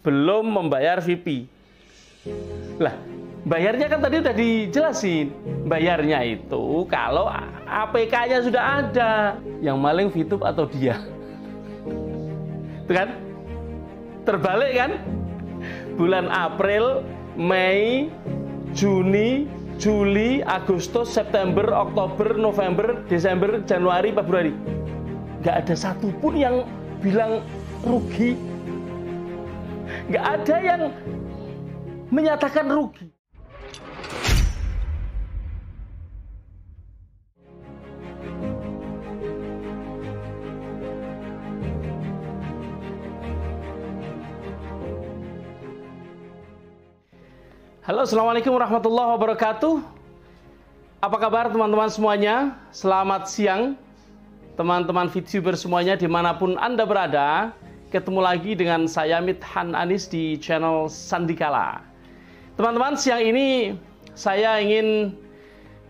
belum membayar VIP. Lah, bayarnya kan tadi udah dijelasin. Bayarnya itu kalau APK-nya sudah ada. Yang maling VTube atau dia? Itu kan? Terbalik kan? Bulan April, Mei, Juni, Juli, Agustus, September, Oktober, November, Desember, Januari, Februari. Nggak ada satupun yang bilang rugi. Nggak ada yang menyatakan rugi. Halo, assalamualaikum warahmatullahi wabarakatuh. Apa kabar teman-teman semuanya? Selamat siang teman-teman VTuber semuanya dimanapun Anda berada. Ketemu lagi dengan saya Mithan Anis di channel Sandikala. Teman-teman, siang ini saya ingin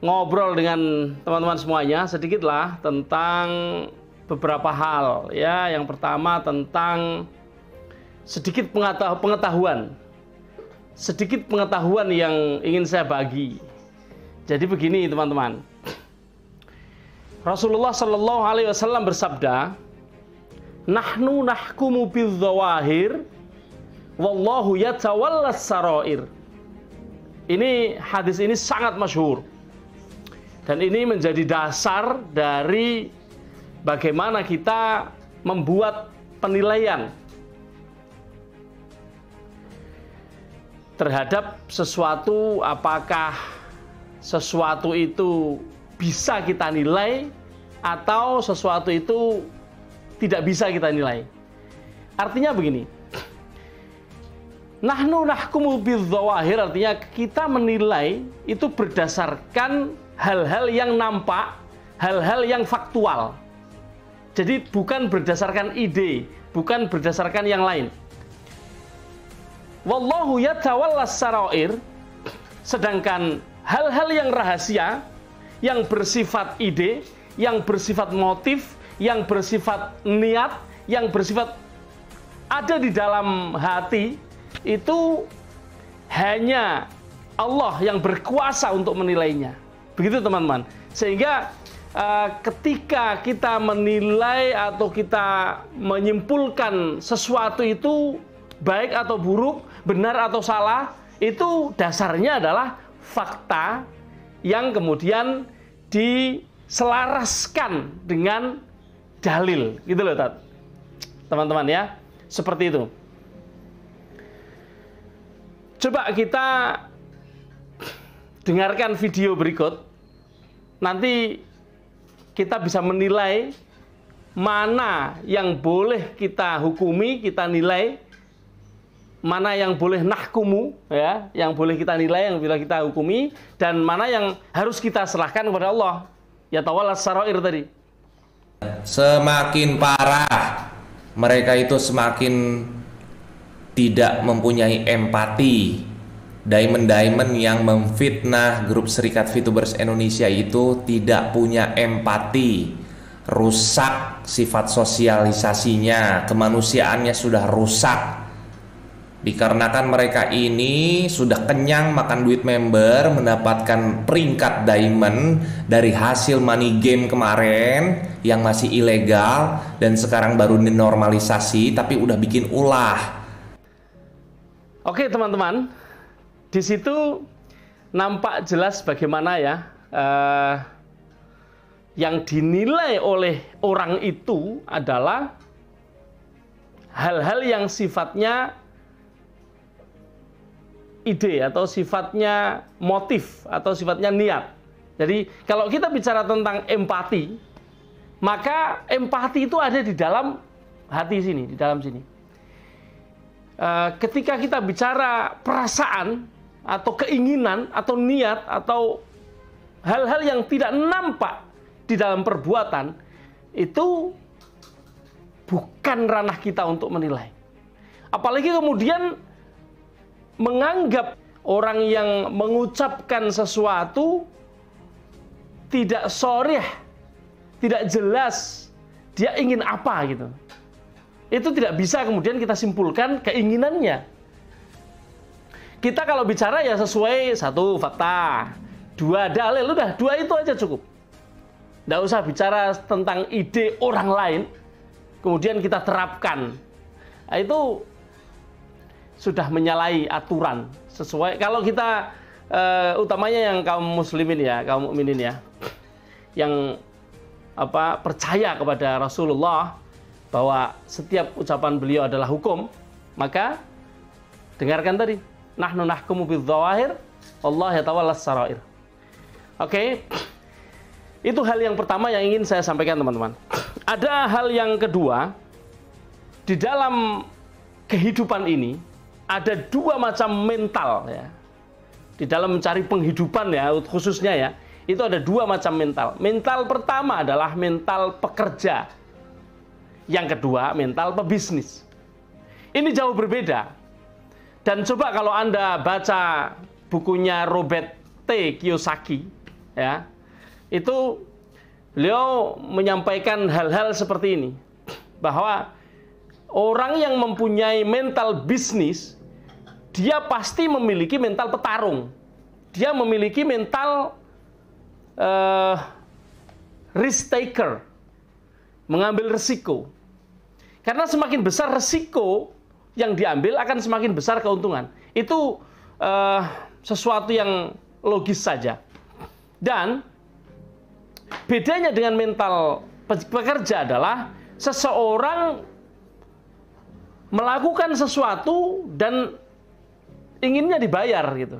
ngobrol dengan teman-teman semuanya sedikitlah tentang beberapa hal ya. Yang pertama tentang sedikit pengetahuan. Sedikit pengetahuan yang ingin saya bagi. Jadi begini teman-teman. Rasulullah Shallallahu Alaihi Wasallam bersabda, "Nahnu nahkumu bidzawahir, wallahu yatawallas sarair." Ini hadis ini sangat masyhur. Dan ini menjadi dasar dari bagaimana kita membuat penilaian terhadap sesuatu, apakah sesuatu itu bisa kita nilai atau sesuatu itu tidak bisa kita nilai. Artinya begini, nahnu nahkumu bidzawahir, artinya kita menilai itu berdasarkan hal-hal yang nampak, hal-hal yang faktual. Jadi bukan berdasarkan ide, bukan berdasarkan yang lain. Wallahu yatawallas sarair, sedangkan hal-hal yang rahasia, yang bersifat ide, yang bersifat motif, yang bersifat niat, yang bersifat ada di dalam hati, itu hanya Allah yang berkuasa untuk menilainya. Begitu teman-teman. Sehingga ketika kita menilai atau kita menyimpulkan sesuatu itu baik atau buruk, benar atau salah, itu dasarnya adalah fakta yang kemudian diselaraskan dengan dalil, gitu loh teman-teman ya, seperti itu. Coba kita dengarkan video berikut, nanti kita bisa menilai mana yang boleh kita hukumi, kita nilai, mana yang boleh nahkumu ya, yang boleh kita nilai, yang boleh kita hukumi, dan mana yang harus kita serahkan kepada Allah. Ya tawallas sarair tadi. Semakin parah mereka itu semakin tidak mempunyai empati. Diamond yang memfitnah grup Serikat VTubers Indonesia itu tidak punya empati. Rusak sifat sosialisasinya, kemanusiaannya sudah rusak. Dikarenakan mereka ini sudah kenyang makan duit member, mendapatkan peringkat diamond dari hasil money game kemarin yang masih ilegal dan sekarang baru dinormalisasi tapi udah bikin ulah. Oke teman-teman, di situ nampak jelas bagaimana ya yang dinilai oleh orang itu adalah hal-hal yang sifatnya ide atau sifatnya motif atau sifatnya niat. Jadi kalau kita bicara tentang empati, maka empati itu ada di dalam hati sini, di dalam sini. Ketika kita bicara perasaan atau keinginan atau niat atau hal-hal yang tidak nampak di dalam perbuatan, itu bukan ranah kita untuk menilai. Apalagi kemudian menganggap orang yang mengucapkan sesuatu tidak sharih, tidak jelas dia ingin apa gitu. Itu tidak bisa kemudian kita simpulkan keinginannya. Kita kalau bicara ya sesuai 1 fakta, 2 dalil, udah 2 itu aja cukup. Nggak usah bicara tentang ide orang lain, kemudian kita terapkan. Nah, itu sudah menyalahi aturan. Sesuai kalau kita utamanya yang kaum muslimin ya, kaum mukminin ya, yang percaya kepada Rasulullah bahwa setiap ucapan beliau adalah hukum, maka dengarkan tadi, nahnu nahkumu bidzawahir, Allah yatawallas sarair. Oke. Itu hal yang pertama yang ingin saya sampaikan, teman-teman. Ada hal yang kedua, di dalam kehidupan ini ada 2 macam mental ya. Di dalam mencari penghidupan ya, khususnya ya, itu ada 2 macam mental. Mental pertama adalah mental pekerja. Yang kedua, mental pebisnis. Ini jauh berbeda. Dan coba kalau Anda baca bukunya Robert T. Kiyosaki, ya, itu beliau menyampaikan hal-hal seperti ini. Bahwa orang yang mempunyai mental bisnis, dia pasti memiliki mental petarung. Dia memiliki mental risk taker, mengambil resiko. Karena semakin besar resiko yang diambil akan semakin besar keuntungan. Itu sesuatu yang logis saja. Dan bedanya dengan mental pekerja adalah seseorang melakukan sesuatu dan inginnya dibayar gitu.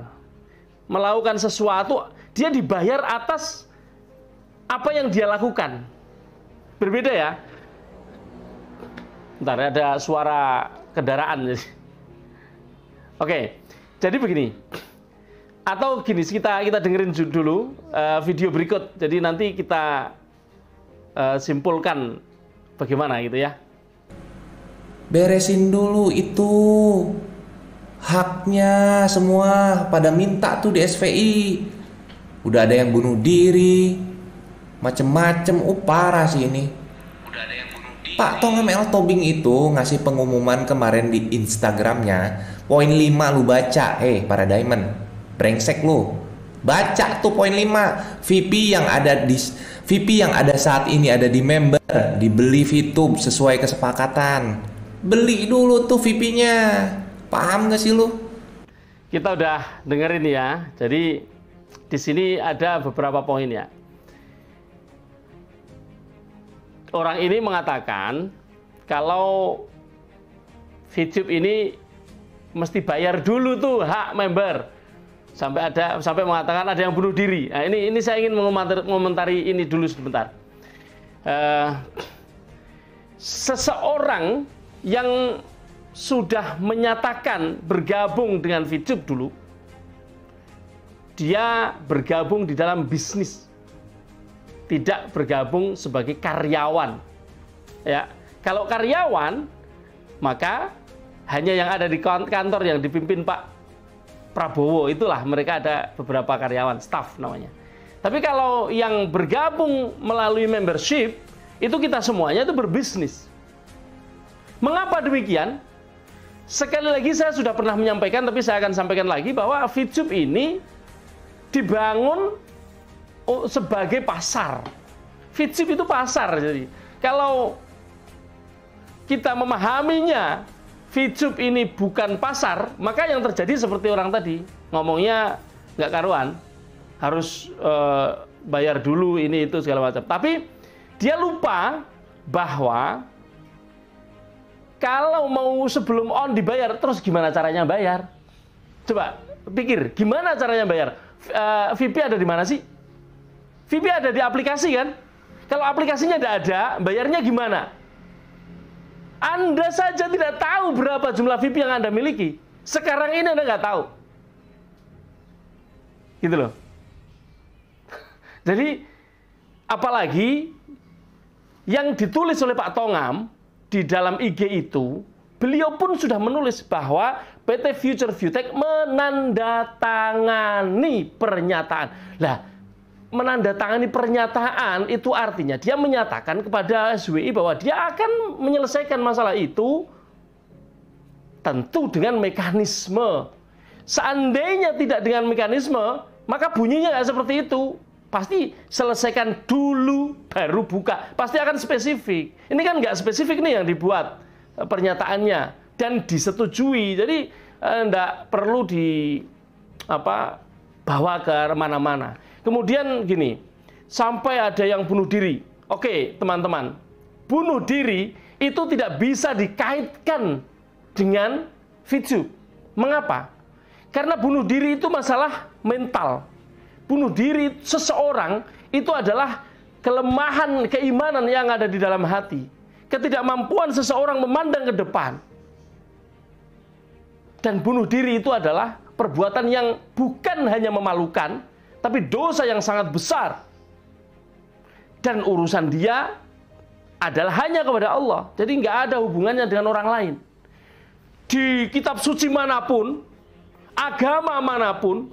Melakukan sesuatu, dia dibayar atas apa yang dia lakukan. Berbeda ya. Bentar, ada suara kendaraan. Oke, jadi begini. Atau gini, kita dengerin dulu video berikut. Jadi nanti kita simpulkan bagaimana gitu ya. Beresin dulu itu. Haknya semua pada minta tuh di SVI. Udah ada yang bunuh diri, macem-macem. Parah sih ini. Udah ada yang bunuh diri. Pak Tongam El Tobing itu ngasih pengumuman kemarin di Instagramnya. Poin 5 lu baca. Para Diamond, brengsek lu. Baca tuh poin 5. VP yang ada saat ini ada di member, dibeli VTube sesuai kesepakatan. Beli dulu tuh VP-nya. Paham nggak sih lu? Kita udah dengerin ya. Jadi di sini ada beberapa poin ya. Orang ini mengatakan kalau VTube ini mesti bayar dulu tuh hak member. Sampai mengatakan ada yang bunuh diri. Nah, ini saya ingin mengomentari ini dulu sebentar. Seseorang yang sudah menyatakan bergabung dengan VTube dulu, dia bergabung di dalam bisnis, tidak bergabung sebagai karyawan. Ya, kalau karyawan, maka hanya yang ada di kantor yang dipimpin Pak Prabowo, itulah mereka ada beberapa karyawan, staff namanya. Tapi kalau yang bergabung melalui membership, itu kita semuanya itu berbisnis. Mengapa demikian? Sekali lagi saya sudah pernah menyampaikan, tapi saya akan sampaikan lagi bahwa VTube ini dibangun sebagai pasar. VTube itu pasar. Jadi kalau kita memahaminya VTube ini bukan pasar, maka yang terjadi seperti orang tadi ngomongnya nggak karuan, harus bayar dulu ini itu segala macam. Tapi dia lupa bahwa kalau mau sebelum on dibayar, terus gimana caranya bayar? Coba pikir, gimana caranya bayar? VP ada di mana sih? VP ada di aplikasi kan? Kalau aplikasinya tidak ada, bayarnya gimana? Anda saja tidak tahu berapa jumlah VIP yang Anda miliki. Sekarang ini Anda nggak tahu. Gitu loh. Jadi, apalagi yang ditulis oleh Pak Tongam di dalam IG itu, beliau pun sudah menulis bahwa PT Future Viewtech menandatangani pernyataan. Lah, menandatangani pernyataan itu artinya dia menyatakan kepada SWI bahwa dia akan menyelesaikan masalah itu tentu dengan mekanisme. Seandainya tidak dengan mekanisme, maka bunyinya nggak seperti itu. Pasti selesaikan dulu baru buka. Pasti akan spesifik. Ini kan nggak spesifik nih yang dibuat pernyataannya dan disetujui. Jadi nggak perlu bawa ke mana-mana. Kemudian gini, sampai ada yang bunuh diri. Oke, teman-teman, bunuh diri itu tidak bisa dikaitkan dengan VTube. Mengapa? Karena bunuh diri itu masalah mental. Bunuh diri seseorang itu adalah kelemahan keimanan yang ada di dalam hati. Ketidakmampuan seseorang memandang ke depan. Dan bunuh diri itu adalah perbuatan yang bukan hanya memalukan, tapi dosa yang sangat besar. Dan urusan dia adalah hanya kepada Allah. Jadi nggak ada hubungannya dengan orang lain. Di kitab suci manapun, agama manapun,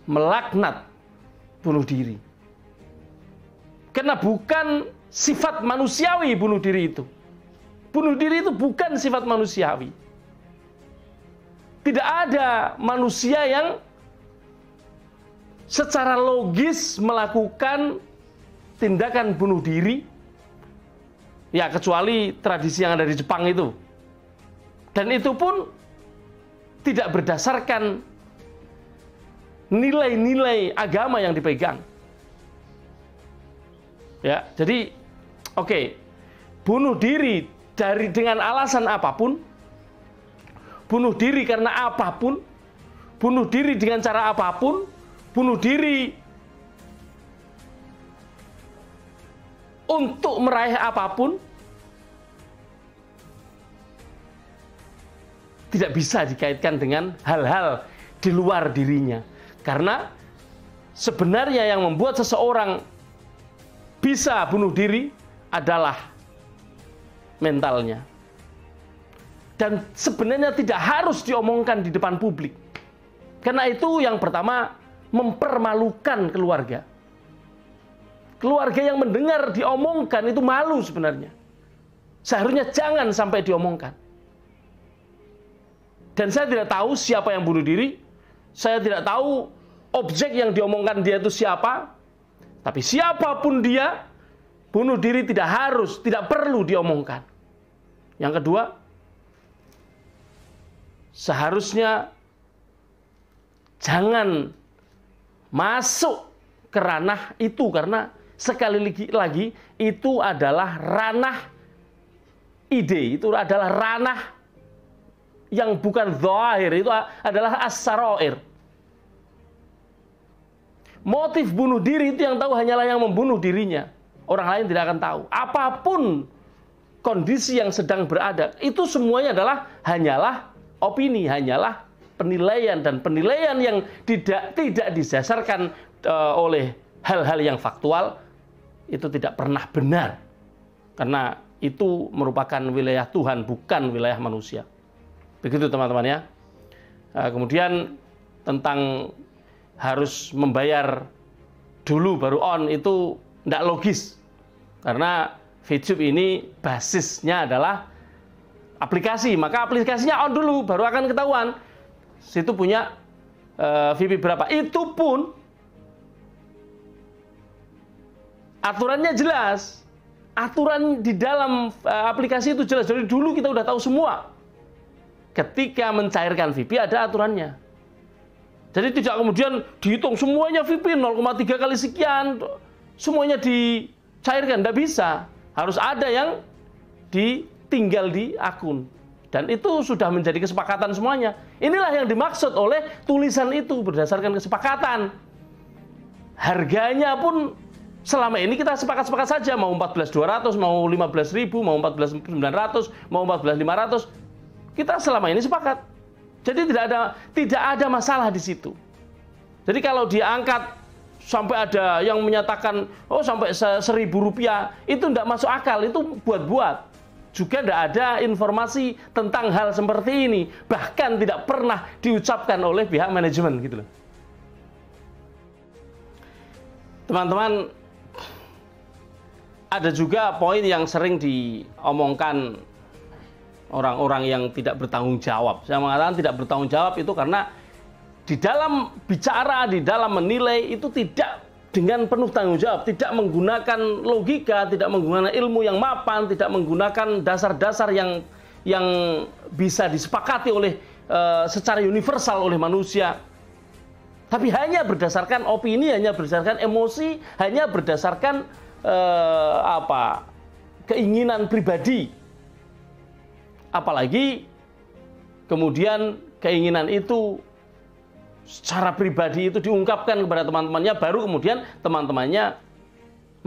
melaknat bunuh diri. Karena bukan sifat manusiawi bunuh diri itu. Bunuh diri itu bukan sifat manusiawi. Tidak ada manusia yang secara logis melakukan tindakan bunuh diri, ya kecuali tradisi yang ada di Jepang itu. Dan itu pun tidak berdasarkan nilai-nilai agama yang dipegang. Ya, jadi oke, bunuh diri dengan alasan apapun, bunuh diri karena apapun, bunuh diri dengan cara apapun, bunuh diri untuk meraih apapun, tidak bisa dikaitkan dengan hal-hal di luar dirinya. Karena sebenarnya yang membuat seseorang bisa bunuh diri adalah mentalnya. Dan sebenarnya tidak harus diomongkan di depan publik. Karena itu yang pertama, mempermalukan keluarga. Keluarga yang mendengar diomongkan itu malu sebenarnya. Seharusnya jangan sampai diomongkan. Dan saya tidak tahu siapa yang bunuh diri. Saya tidak tahu objek yang diomongkan dia itu siapa. Tapi siapapun dia, bunuh diri tidak perlu diomongkan. Yang kedua, seharusnya jangan masuk ke ranah itu, karena sekali lagi itu adalah ranah ide, itu adalah ranah yang bukan zahir, itu adalah as-sarair. Motif bunuh diri itu yang tahu hanyalah yang membunuh dirinya. Orang lain tidak akan tahu. Apapun kondisi yang sedang berada, itu semuanya hanyalah opini, hanyalah penilaian, dan penilaian yang tidak didasarkan oleh hal-hal yang faktual itu tidak pernah benar, karena itu merupakan wilayah Tuhan, bukan wilayah manusia. Begitu teman-teman ya. Kemudian tentang harus membayar dulu baru on, itu tidak logis, karena VTube ini basisnya adalah aplikasi, maka aplikasinya on dulu baru akan ketahuan situ punya VIP berapa. Itu pun aturannya jelas, aturan di dalam aplikasi itu jelas, dari dulu kita udah tahu semua. Ketika mencairkan VIP ada aturannya. Jadi tidak kemudian dihitung semuanya VIP 0,3 kali sekian, semuanya dicairkan, tidak bisa. Harus ada yang ditinggal di akun. Dan itu sudah menjadi kesepakatan semuanya. Inilah yang dimaksud oleh tulisan itu, berdasarkan kesepakatan. Harganya pun selama ini kita sepakat-sepakat saja, mau 14.200, mau 15.000, mau 14.900, mau 14.500. Kita selama ini sepakat. Jadi tidak ada masalah di situ. Jadi kalau diangkat sampai ada yang menyatakan sampai Rp1.000, itu tidak masuk akal, itu buat-buat. Juga tidak ada informasi tentang hal seperti ini, bahkan tidak pernah diucapkan oleh pihak manajemen gitu loh. Teman-teman, ada juga poin yang sering diomongkan orang-orang yang tidak bertanggung jawab. Saya mengatakan tidak bertanggung jawab itu karena di dalam bicara, di dalam menilai itu tidak dengan penuh tanggung jawab, tidak menggunakan logika, tidak menggunakan ilmu yang mapan, tidak menggunakan dasar-dasar yang bisa disepakati oleh secara universal oleh manusia. Tapi hanya berdasarkan opini, hanya berdasarkan emosi, hanya berdasarkan keinginan pribadi. Apalagi kemudian keinginan itu secara pribadi itu diungkapkan kepada teman-temannya, baru kemudian teman-temannya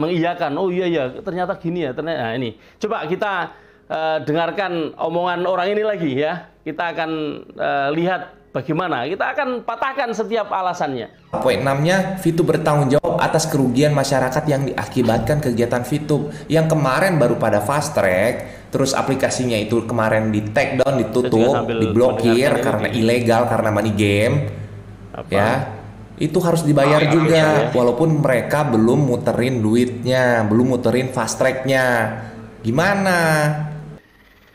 mengiyakan, oh iya ternyata gini ya, ternyata. Nah, ini coba kita dengarkan omongan orang ini lagi ya. Kita akan lihat bagaimana, kita akan patahkan setiap alasannya. Poin 6-nya, VTube bertanggung jawab atas kerugian masyarakat yang diakibatkan kegiatan VTube. Yang kemarin baru pada fast track, terus aplikasinya itu kemarin di take down, ditutup, diblokir karena ilegal, karena money game. Ya, itu harus dibayar juga, walaupun mereka belum muterin duitnya, belum muterin fast tracknya. Gimana?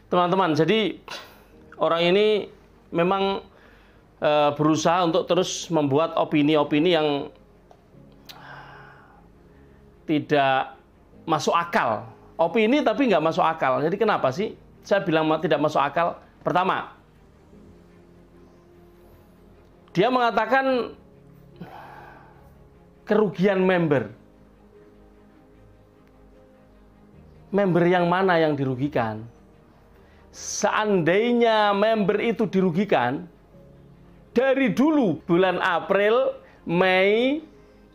Teman-teman, jadi orang ini memang berusaha untuk terus membuat opini-opini yang tidak masuk akal. Opini tapi nggak masuk akal. Jadi kenapa sih saya bilang tidak masuk akal? Pertama, dia mengatakan kerugian member. Member yang mana yang dirugikan? Seandainya member itu dirugikan, dari dulu bulan April, Mei,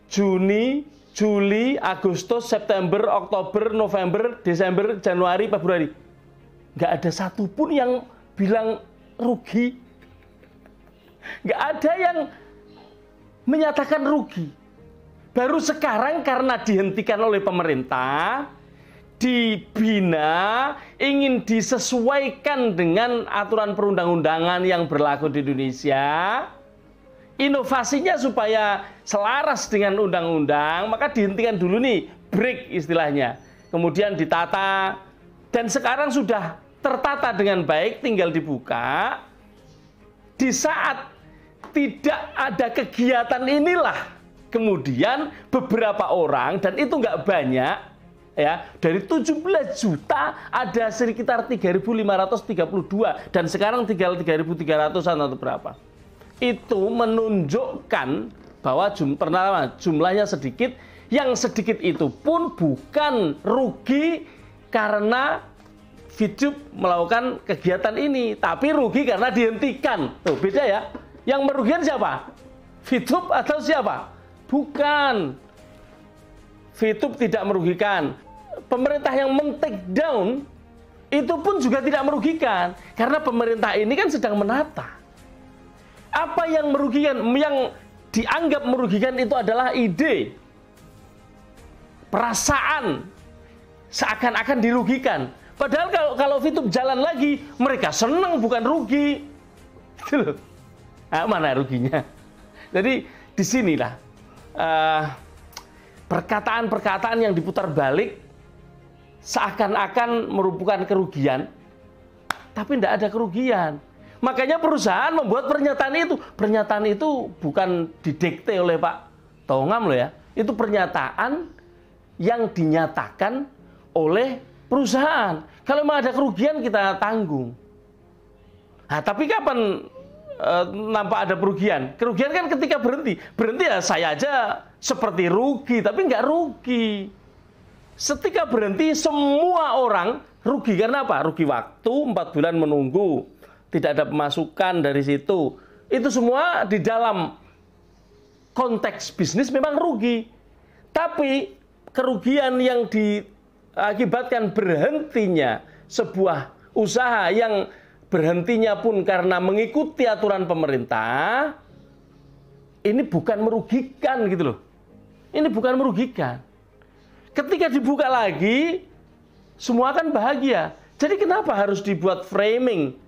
Juni, Juli, Agustus, September, Oktober, November, Desember, Januari, Februari, nggak ada satupun yang bilang rugi. Nggak ada yang menyatakan rugi. Baru sekarang karena dihentikan oleh pemerintah, dibina, ingin disesuaikan dengan aturan perundang-undangan yang berlaku di Indonesia. Inovasinya supaya selaras dengan undang-undang, maka dihentikan dulu nih, break istilahnya. Kemudian ditata, dan sekarang sudah tertata dengan baik, tinggal dibuka. Di saat tidak ada kegiatan inilah, kemudian beberapa orang, dan itu nggak banyak, ya, dari 17 juta ada sekitar 3.532 dan sekarang tinggal 3.300-an atau berapa. Itu menunjukkan bahwa jumlahnya sedikit, yang sedikit itu pun bukan rugi karena VTube melakukan kegiatan ini, tapi rugi karena dihentikan. Tuh, beda ya. Yang merugikan siapa? VTube atau siapa? Bukan. VTube tidak merugikan. Pemerintah yang men-take down itu pun juga tidak merugikan, karena pemerintah ini kan sedang menata. Apa yang merugikan, yang dianggap merugikan itu adalah ide, perasaan seakan-akan dirugikan. Padahal kalau VTube jalan lagi, mereka senang, bukan rugi. Gitu loh. Nah, mana ruginya? Jadi disinilah perkataan-perkataan yang diputar balik seakan-akan merupakan kerugian, tapi tidak ada kerugian. Makanya perusahaan membuat pernyataan itu. Pernyataan itu bukan didikte oleh Pak Tongam loh ya. Itu pernyataan yang dinyatakan oleh perusahaan. Kalau memang ada kerugian kita tanggung. Nah, tapi kapan nampak ada kerugian? Kerugian kan ketika berhenti. Berhenti ya saya aja seperti rugi, tapi nggak rugi. Setika berhenti semua orang rugi. Karena apa? Rugi waktu, 4 bulan menunggu. Tidak ada pemasukan dari situ. Itu semua di dalam konteks bisnis memang rugi. Tapi kerugian yang diakibatkan berhentinya sebuah usaha yang berhentinya pun karena mengikuti aturan pemerintah, ini bukan merugikan gitu loh. Ini bukan merugikan. Ketika dibuka lagi, semua akan bahagia. Jadi kenapa harus dibuat framing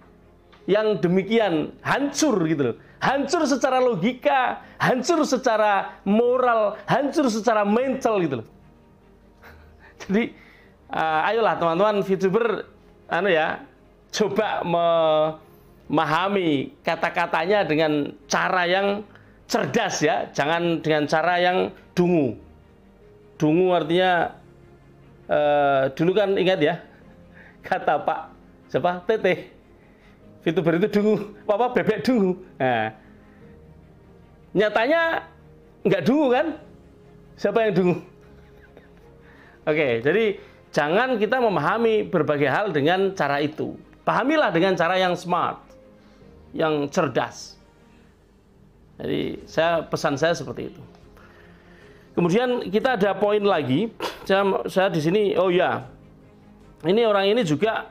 yang demikian hancur gitu loh. hancur secara logika, hancur secara moral, hancur secara mental gitu loh. Jadi ayolah teman-teman VTuber coba memahami kata-katanya dengan cara yang cerdas ya, jangan dengan cara yang dungu. Dungu artinya dulu kan ingat ya kata Pak siapa Teteh, VTuber itu dungu, bebek dungu. Nah, nyatanya nggak dungu kan? Siapa yang dungu? Oke, jadi jangan kita memahami berbagai hal dengan cara itu. Pahamilah dengan cara yang smart, yang cerdas. Jadi pesan saya seperti itu. Kemudian kita ada poin lagi. Saya di sini, oh ya, ini orang ini juga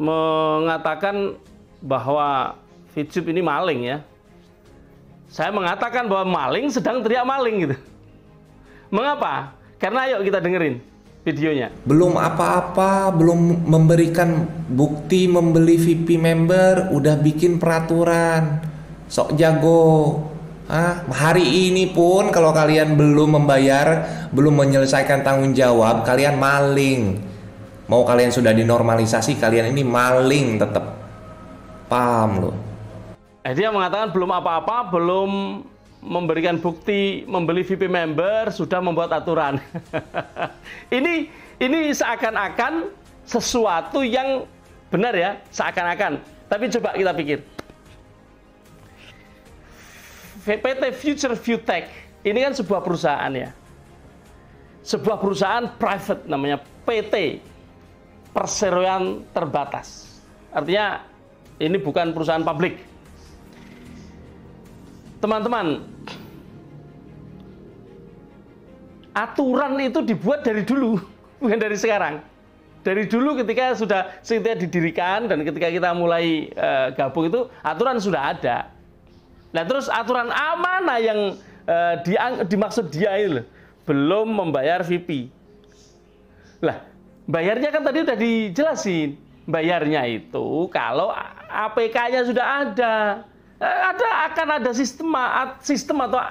mengatakan bahwa VTube ini maling ya. Saya mengatakan bahwa maling sedang teriak maling gitu. Mengapa? Karena ayo kita dengerin videonya. Belum apa-apa, belum memberikan bukti membeli VIP member, udah bikin peraturan. Sok jago. Hari ini pun kalau kalian belum membayar, belum menyelesaikan tanggung jawab, kalian maling. Mau kalian sudah dinormalisasi, kalian ini maling tetap. Paham loh. Dia mengatakan belum apa-apa, belum memberikan bukti membeli VIP member, sudah membuat aturan. Ini seakan-akan sesuatu yang benar ya, seakan-akan. Tapi coba kita pikir. PT Future View Tech ini kan sebuah perusahaan ya. Sebuah perusahaan private namanya PT, Perseroan Terbatas. Artinya ini bukan perusahaan publik. Teman-teman, aturan itu dibuat dari dulu, bukan dari sekarang. Dari dulu ketika sudah didirikan dan ketika kita mulai gabung itu, aturan sudah ada. Nah terus aturan mana yang dimaksud dia ini loh, belum membayar VIP. Lah, bayarnya kan tadi udah dijelasin. Bayarnya itu kalau APK-nya sudah ada. Akan ada sistem atau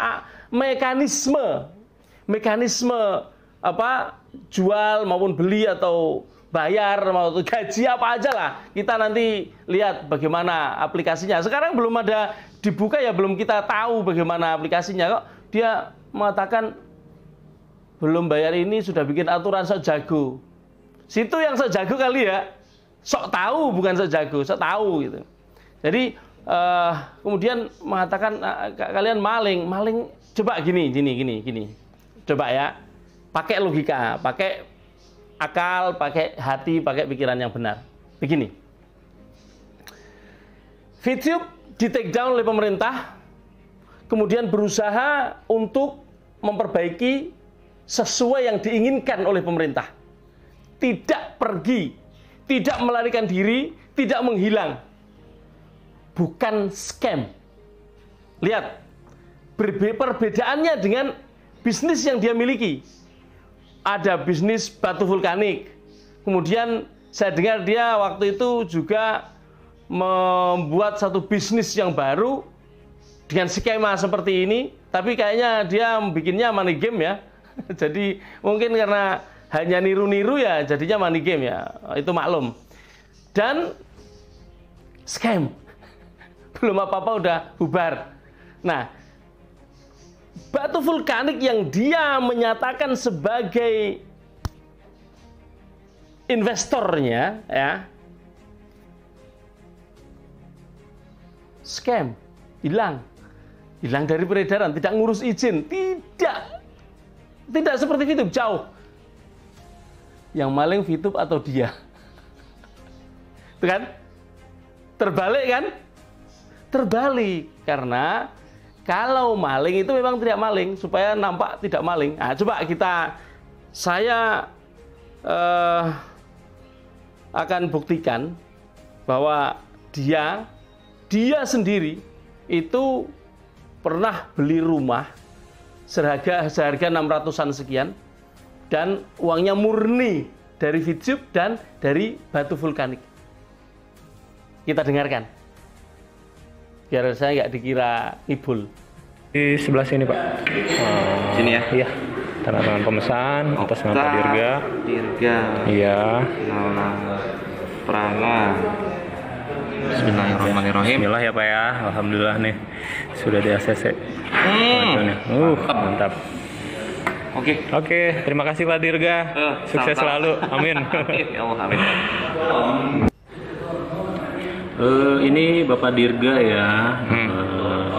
mekanisme jual maupun beli atau bayar maupun gaji apa aja lah. Kita nanti lihat bagaimana aplikasinya. Sekarang belum ada dibuka ya, belum kita tahu bagaimana aplikasinya. Kok dia mengatakan belum bayar ini sudah bikin aturan, sok jago. Situ yang sok jago kali ya. Sok tahu bukan sok jago, sok tahu gitu. Jadi kemudian mengatakan kalian maling. Coba gini. Coba ya, pakai logika, pakai akal, pakai hati, pakai pikiran yang benar. Begini, VTube di take down oleh pemerintah, kemudian berusaha untuk memperbaiki sesuai yang diinginkan oleh pemerintah. Tidak pergi, tidak melarikan diri, tidak menghilang. Bukan scam. Lihat, perbedaannya dengan bisnis yang dia miliki. Ada bisnis batu vulkanik. Kemudian saya dengar dia waktu itu juga membuat satu bisnis yang baru dengan skema seperti ini. Tapi kayaknya dia bikinnya money game ya. Jadi mungkin karena hanya niru-niru ya jadinya money game ya. Itu maklum. Dan scam. Belum apa-apa udah bubar. Nah, batu vulkanik yang dia menyatakan sebagai investornya ya, scam, hilang dari peredaran, tidak ngurus izin, tidak seperti VTube, jauh. Yang maling VTube atau dia? Itu kan? Terbalik kan? Terbalik, karena kalau maling itu memang tidak maling, supaya nampak tidak maling. Nah, coba saya akan buktikan bahwa dia sendiri itu pernah beli rumah seharga 600-an sekian, dan uangnya murni dari VTube dan dari batu vulkanik. Kita dengarkan. biar saya nggak dikira ngibul. Di sebelah sini Pak. Sini ya. Iya. Tanda tangan pemesan atas nama Pak Dirga. Dirga. Iya. Nala Prana. Bismillahirrahmanirrahim. Bismillah ya Pak ya. Alhamdulillah nih sudah di ACC. Mantap. Oke, terima kasih Pak Dirga. Sukses selalu. Amin. Ya Allah, amin. Ini Bapak Dirga ya.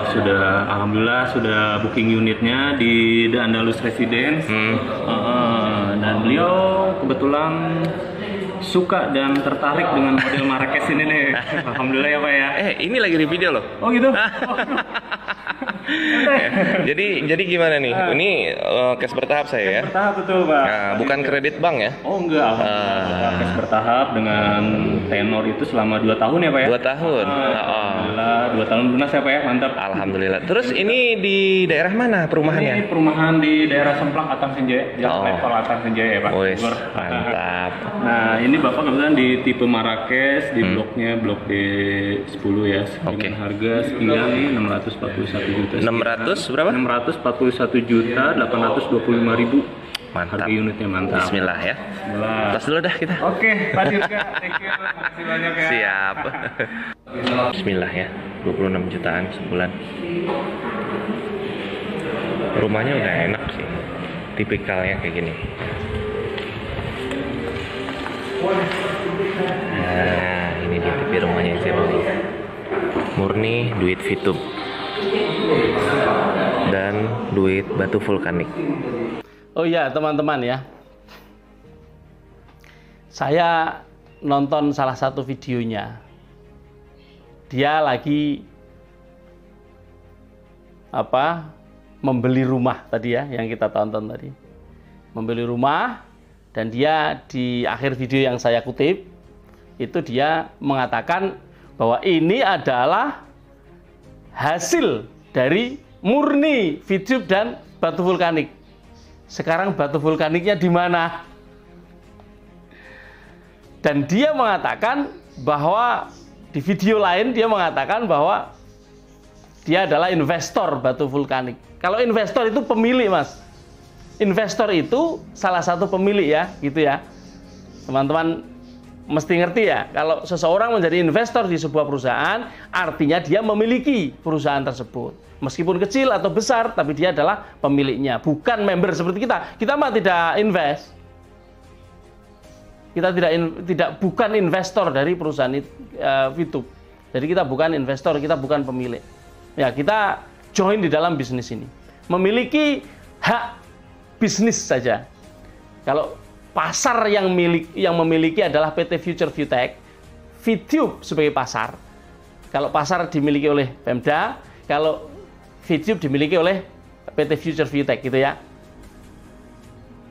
Sudah alhamdulillah sudah booking unitnya di The Andalus Residence. Dan beliau kebetulan suka dan tertarik dengan model Marrakesh ini nih. Alhamdulillah ya Pak ya. Ini lagi di video loh. Oh gitu. Jadi gimana nih? Ini cash bertahap saya ya. Bertahap betul Pak. Nah, bukan kredit bank ya? Oh enggak, alhamdulillah cash bertahap dengan tenor itu selama 2 tahun ya Pak ya? 2 tahun. Alhamdulillah 2 tahun lunas ya Pak ya, mantap. Alhamdulillah. Terus ini di daerah mana perumahannya? Ini perumahan di daerah Semplak Atang Senjaya, Jalan Level Atang Senjaya ya Pak. Wes, mantap. Nah ini Bapak kebetulan di tipe Marrakesh, di bloknya blok D10 ya, dengan harga sekian nih 641 juta. 600 berapa? 641.825.000. Mantap. Harga unitnya mantap. Bismillah ya. Bismillah. Tas dulu dah kita. Oke, Pak Dirga, thank you. Makasih banyak ya. Siap. Bismillah ya. 26 jutaan sebulan. Rumahnya udah enak sih. Tipikalnya kayak gini. Nah, ini dia tipe rumahnya sih. Murni duit Vitub dan duit batu vulkanik. Oh iya teman-teman ya, saya nonton salah satu videonya. Dia lagi membeli rumah tadi ya, yang kita tonton tadi. Membeli rumah, dan dia di akhir video yang saya kutip itu dia mengatakan bahwa ini adalah hasil dari murni Vitub dan batu vulkanik. Sekarang batu vulkaniknya di mana? Dan dia mengatakan bahwa di video lain dia mengatakan bahwa dia adalah investor batu vulkanik. Kalau investor itu pemilik, Mas. Investor itu salah satu pemilik ya, gitu ya. Teman-teman mesti ngerti ya, kalau seseorang menjadi investor di sebuah perusahaan, artinya dia memiliki perusahaan tersebut. Meskipun kecil atau besar, tapi dia adalah pemiliknya, bukan member seperti kita. Kita mah tidak invest. Kita bukan investor dari perusahaan Vitub. Jadi kita bukan investor, kita bukan pemilik. Ya, kita join di dalam bisnis ini. Memiliki hak bisnis saja. Kalau pasar yang memiliki adalah PT Future Viewtech, Vitub sebagai pasar. Kalau pasar dimiliki oleh Pemda, kalau Vitub dimiliki oleh PT Future Viewtech gitu ya.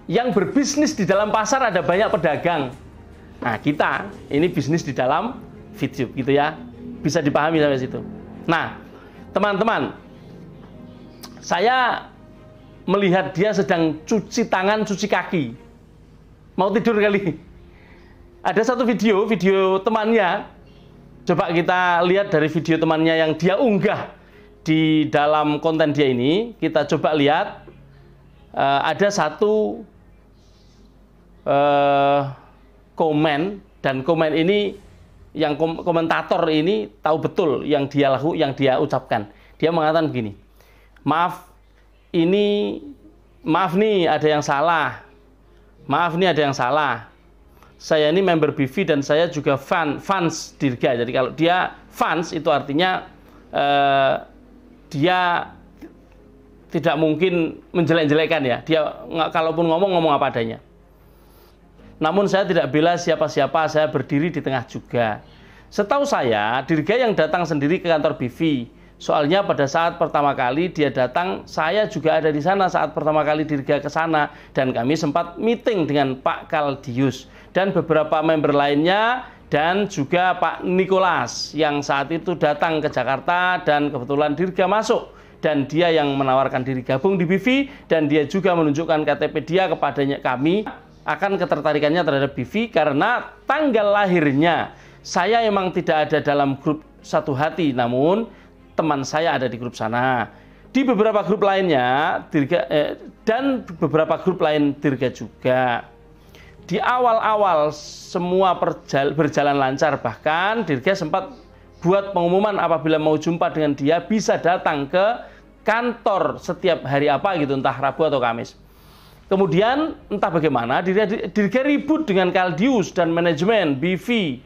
Yang berbisnis di dalam pasar ada banyak pedagang. Nah, kita ini bisnis di dalam Vitub gitu ya. Bisa dipahami sampai situ. Nah, teman-teman, saya melihat dia sedang cuci tangan, cuci kaki. Mau tidur kali. Ada satu video temannya. Coba kita lihat dari video temannya yang dia unggah di dalam konten dia ini. Kita coba lihat. Ada satu komen, dan komen ini yang komentator ini tahu betul yang dia ucapkan. Dia mengatakan begini, maaf nih ada yang salah. Maaf nih ada yang salah. Saya ini member BV dan saya juga fans Dirga. Jadi kalau dia fans itu artinya dia tidak mungkin menjelek-jelekan ya. Dia kalaupun ngomong apa adanya. Namun saya tidak bela siapa-siapa, saya berdiri di tengah juga. Setahu saya, Dirga yang datang sendiri ke kantor BV. Soalnya pada saat pertama kali dia datang, saya juga ada di sana saat pertama kali Dirga ke sana, dan kami sempat meeting dengan Pak Kaldius dan beberapa member lainnya, dan juga Pak Nicholas yang saat itu datang ke Jakarta, dan kebetulan Dirga masuk dan dia yang menawarkan diri gabung di BV, dan dia juga menunjukkan KTP dia kepadanya kami akan ketertarikannya terhadap BV karena tanggal lahirnya saya emang tidak ada dalam grup Satu Hati, namun teman saya ada di grup sana. Di beberapa grup lainnya, dan beberapa grup lain Dirga juga. Di awal-awal semua berjalan lancar, bahkan Dirga sempat buat pengumuman apabila mau jumpa dengan dia bisa datang ke kantor setiap hari apa gitu, entah Rabu atau Kamis. Kemudian entah bagaimana Dirga ribut dengan Kaldius dan manajemen BV.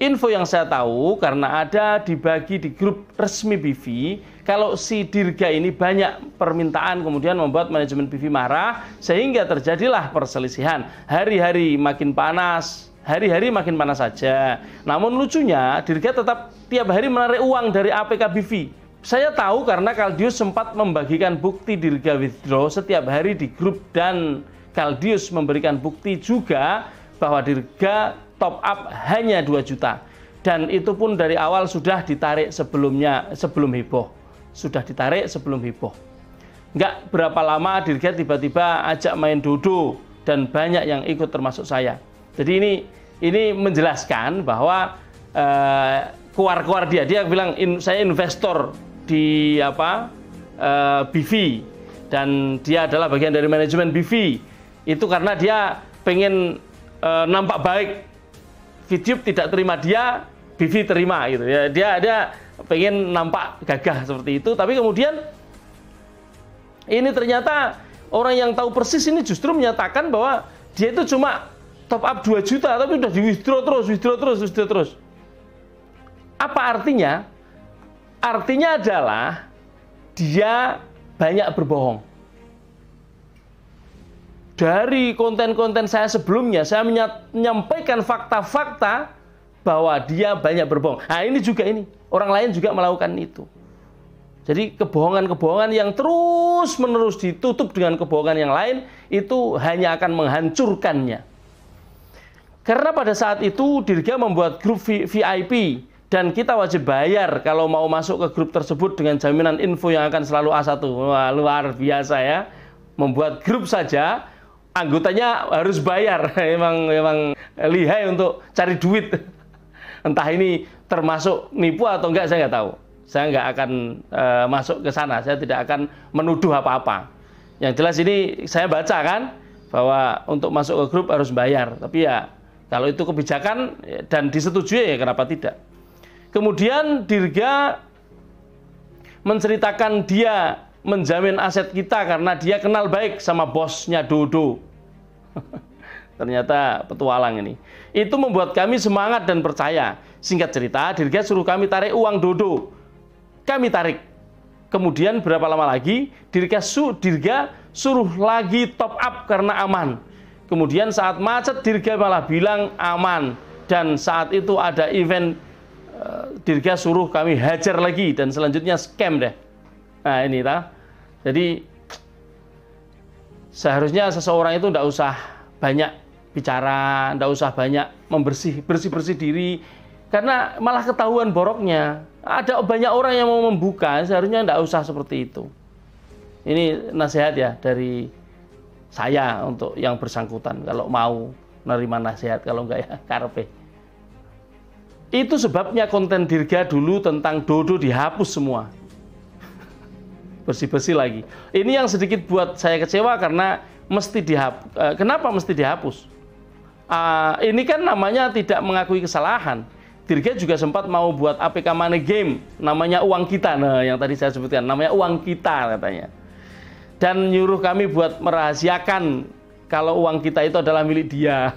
Info yang saya tahu karena ada dibagi di grup resmi BV, kalau si Dirga ini banyak permintaan kemudian membuat manajemen BV marah sehingga terjadilah perselisihan. Hari-hari makin panas, hari-hari makin panas saja. Namun lucunya Dirga tetap tiap hari menarik uang dari APK BV. Saya tahu karena Kaldius sempat membagikan bukti Dirga withdraw setiap hari di grup dan Kaldius memberikan bukti juga bahwa Dirga top up hanya 2 juta. Dan itu pun dari awal sudah ditarik sebelum heboh. Sudah ditarik sebelum heboh. Nggak berapa lama Dirga tiba-tiba ajak main dodo dan banyak yang ikut termasuk saya. Jadi ini menjelaskan bahwa keluar dia bilang saya investor di BV dan dia adalah bagian dari manajemen BV. Itu karena dia pengen nampak baik. VTube tidak terima dia, BV terima gitu ya. Dia pengen nampak gagah seperti itu, tapi kemudian ini ternyata orang yang tahu persis ini justru menyatakan bahwa dia itu cuma top up 2 juta tapi udah di withdraw terus. Apa artinya? Artinya adalah dia banyak berbohong. Dari konten-konten saya sebelumnya, saya menyampaikan fakta-fakta bahwa dia banyak berbohong. Nah ini juga orang lain juga melakukan itu. Jadi kebohongan-kebohongan yang terus-menerus ditutup dengan kebohongan yang lain, itu hanya akan menghancurkannya. Karena pada saat itu Dirga membuat grup VIP, dan kita wajib bayar kalau mau masuk ke grup tersebut dengan jaminan info yang akan selalu A1. Wah, luar biasa ya. Membuat grup saja, anggotanya harus bayar. Memang lihai untuk cari duit. Entah ini termasuk nipu atau enggak, saya nggak tahu. Saya nggak akan masuk ke sana. Saya tidak akan menuduh apa-apa. Yang jelas ini saya baca kan, bahwa untuk masuk ke grup harus bayar. Tapi ya, kalau itu kebijakan dan disetujui ya kenapa tidak. Kemudian Dirga menceritakan dia menjamin aset kita karena dia kenal baik sama bosnya Dodo. Ternyata petualang ini. Itu membuat kami semangat dan percaya. Singkat cerita, Dirga suruh kami tarik uang Dodo. Kami tarik. Kemudian berapa lama lagi, Dirga suruh lagi top up karena aman. Kemudian saat macet, Dirga malah bilang aman. Dan saat itu ada event, Dirga suruh kami hajar lagi dan selanjutnya scam deh. Nah ini jadi seharusnya seseorang itu tidak usah banyak bicara, tidak usah banyak bersih diri, karena malah ketahuan boroknya. Ada banyak orang yang mau membuka, seharusnya tidak usah seperti itu. Ini nasihat ya dari saya untuk yang bersangkutan, kalau mau menerima nasihat, kalau enggak ya karpe. Itu sebabnya konten Dirga dulu tentang Dodo dihapus semua. Bersih-bersih lagi. Ini yang sedikit buat saya kecewa karena mesti dihapus. Kenapa mesti dihapus? Ini kan namanya tidak mengakui kesalahan. Dirga juga sempat mau buat APK Money Game, namanya Uang Kita. Nah, yang tadi saya sebutkan, namanya Uang Kita katanya. Dan nyuruh kami buat merahasiakan kalau uang kita itu adalah milik dia.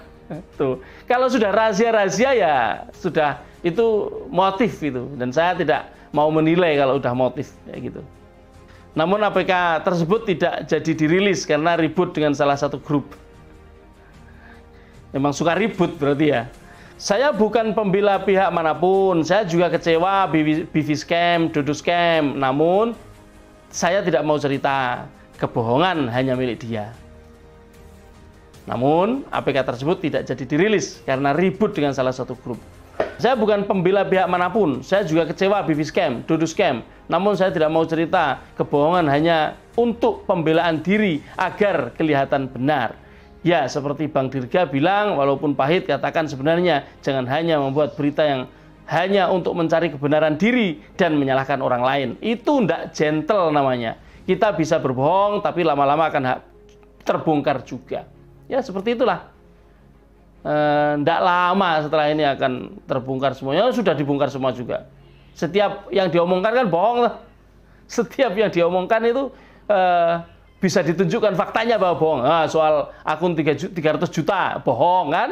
Tuh. Kalau sudah rahasia-rahasia ya sudah, itu motif itu, dan saya tidak mau menilai kalau udah motif kayak gitu. Namun APK tersebut tidak jadi dirilis karena ribut dengan salah satu grup. Memang suka ribut berarti ya. Saya bukan pembela pihak manapun, saya juga kecewa BV scam, Dodo scam. Namun saya tidak mau cerita, kebohongan hanya milik dia. Namun, APK tersebut tidak jadi dirilis karena ribut dengan salah satu grup. Saya bukan pembela pihak manapun, saya juga kecewa BV scam, Dodo scam. Namun saya tidak mau cerita, kebohongan hanya untuk pembelaan diri agar kelihatan benar. Ya, seperti Bang Dirga bilang, walaupun pahit, katakan sebenarnya. Jangan hanya membuat berita yang hanya untuk mencari kebenaran diri dan menyalahkan orang lain. Itu tidak gentle namanya. Kita bisa berbohong, tapi lama-lama akan terbongkar juga. Ya, seperti itulah. Tidak lama setelah ini akan terbongkar semuanya. Sudah dibongkar semua juga. Setiap yang diomongkan kan bohong lah. Setiap yang diomongkan itu bisa ditunjukkan faktanya bahwa bohong. Nah, soal akun 300 juta, bohong kan?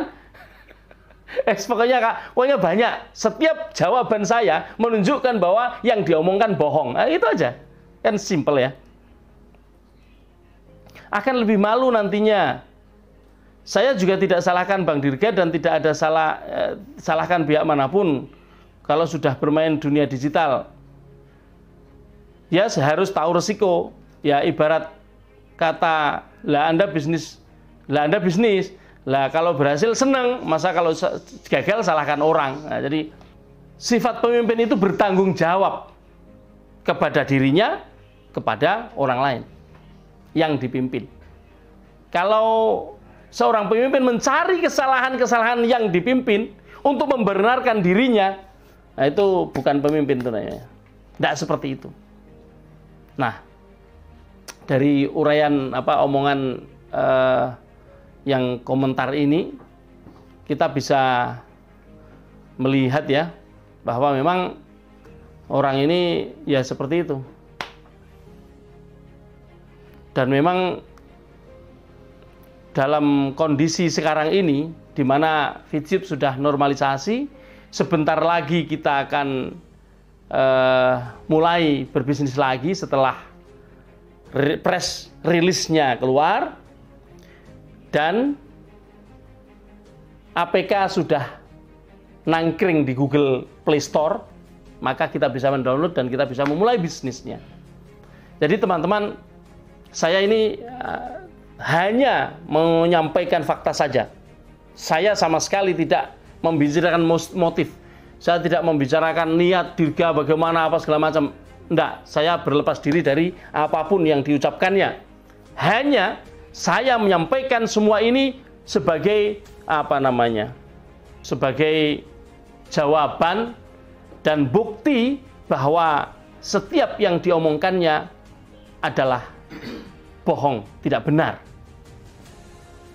Pokoknya banyak. Setiap jawaban saya menunjukkan bahwa yang diomongkan bohong. Nah, itu aja. Kan simple ya. Akan lebih malu nantinya. Saya juga tidak salahkan Bang Dirga dan tidak ada salahkan pihak manapun kalau sudah bermain dunia digital. Ya, harus tahu resiko. Ya, ibarat kata, lah Anda bisnis. Lah kalau berhasil senang, masa kalau gagal salahkan orang. Nah, jadi sifat pemimpin itu bertanggung jawab kepada dirinya, kepada orang lain yang dipimpin. Kalau seorang pemimpin mencari kesalahan-kesalahan yang dipimpin untuk membenarkan dirinya, nah itu bukan pemimpin itu namanya. Tidak seperti itu. Nah, dari uraian omongan yang komentar ini, kita bisa melihat ya bahwa memang orang ini ya seperti itu. Dan memang dalam kondisi sekarang ini, di mana Fitchip sudah normalisasi, sebentar lagi kita akan mulai berbisnis lagi setelah press release-nya keluar, dan APK sudah nangkring di Google Play Store, maka kita bisa mendownload dan kita bisa memulai bisnisnya. Jadi teman-teman, saya ini hanya menyampaikan fakta saja. Saya sama sekali tidak membicarakan motif. Saya tidak membicarakan niat Dirga bagaimana apa segala macam. Enggak, saya berlepas diri dari apapun yang diucapkannya. Hanya saya menyampaikan semua ini sebagai sebagai jawaban dan bukti bahwa setiap yang diomongkannya adalah bohong, tidak benar.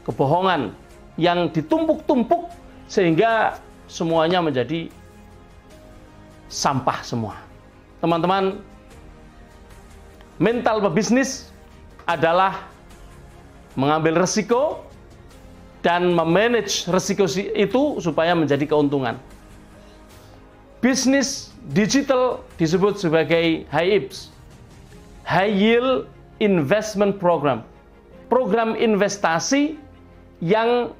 Kebohongan yang ditumpuk-tumpuk sehingga semuanya menjadi sampah semua. Teman-teman, mental pebisnis adalah mengambil resiko dan memanage resiko itu supaya menjadi keuntungan. Bisnis digital disebut sebagai HIIPS, High Yield Investment Program. Program investasi yang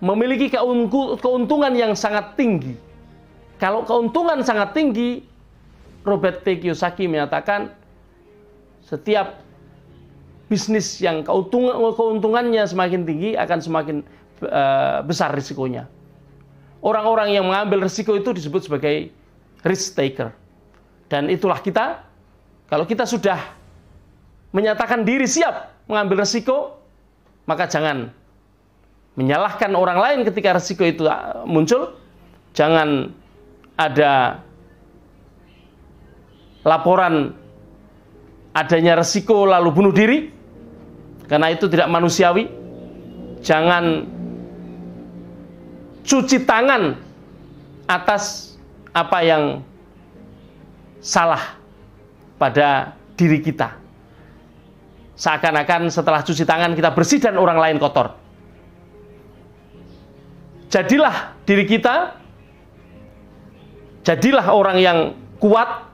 memiliki keuntungan yang sangat tinggi. Kalau keuntungan sangat tinggi, Robert T. Kiyosaki menyatakan setiap bisnis yang keuntungannya semakin tinggi akan semakin besar risikonya. Orang-orang yang mengambil risiko itu disebut sebagai risk taker. Dan itulah kita. Kalau kita sudah menyatakan diri siap mengambil risiko, maka jangan menyalahkan orang lain ketika risiko itu muncul. Jangan ada laporan adanya risiko lalu bunuh diri, karena itu tidak manusiawi. Jangan cuci tangan atas apa yang salah pada diri kita. Seakan-akan setelah cuci tangan kita bersih dan orang lain kotor. Jadilah diri kita, jadilah orang yang kuat,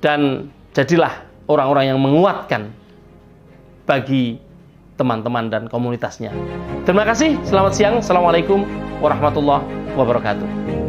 dan jadilah orang-orang yang menguatkan bagi teman-teman dan komunitasnya. Terima kasih, selamat siang. Assalamualaikum warahmatullahi wabarakatuh.